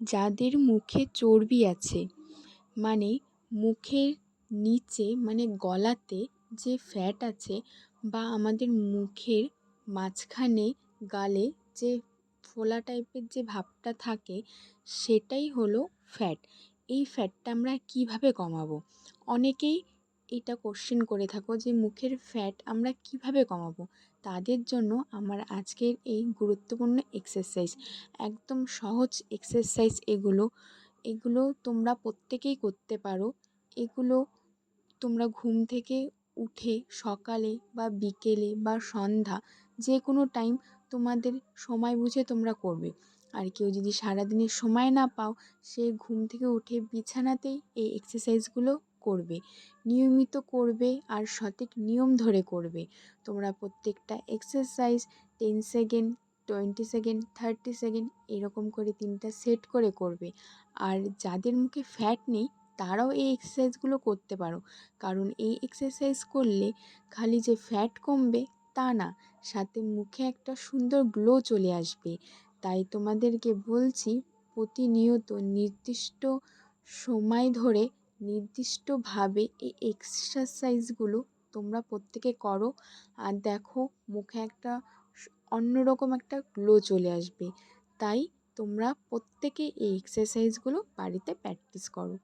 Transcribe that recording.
যাদের মুখে চর্বি আছে, মানে মুখের নিচে মানে গলাতে যে ফ্যাট আছে, বা আমাদের মুখের মাঝখানে গালে যে ফোলা টাইপের যে ভাবটা থাকে, সেটাই হলো ফ্যাট। এই ফ্যাটটা আমরা কিভাবে কমাবো? অনেকেই এটা কোশ্চেন করে থাকো যে মুখের ফ্যাট আমরা কিভাবে কমাবো। তাদের জন্য আমার আজকের এই গুরুত্বপূর্ণ এক্সারসাইজ, একদম সহজ এক্সারসাইজ এগুলো। এগুলো তোমরা প্রত্যেকেই করতে পারো। এগুলো তোমরা ঘুম থেকে উঠে সকালে বা বিকেলে বা সন্ধ্যা, যে কোনো টাইম তোমাদের সময় বুঝে তোমরা করবে। আর কেউ যদি সারাদিনের সময় না পাও, সে ঘুম থেকে উঠে বিছানাতেই এই এক্সারসাইজগুলো করবে, নিয়মিত করবে আর সঠিক নিয়ম ধরে করবে। তোমরা প্রত্যেকটা এক্সারসাইজ 10 সেকেন্ড, 20 সেকেন্ড, 30 সেকেন্ড এরকম করে 3টা সেট করে করবে। আর যাদের মুখে ফ্যাট নেই, তারাও এই এক্সারসাইজগুলো করতে পারো। কারণ এই এক্সারসাইজ করলে খালি যে ফ্যাট কমবে তা না, সাথে মুখে একটা সুন্দর গ্লো চলে আসবে। তাই তোমাদেরকে বলছি, প্রতিনিয়ত নির্দিষ্ট সময় ধরে নির্দিষ্টভাবে এই এক্সারসাইজগুলো তোমরা প্রত্যেকে করো। আর দেখো, মুখে একটা অন্যরকম একটা গ্লো চলে আসবে। তাই তোমরা প্রত্যেকে এই এক্সারসাইজগুলো বাড়িতে প্র্যাকটিস করো।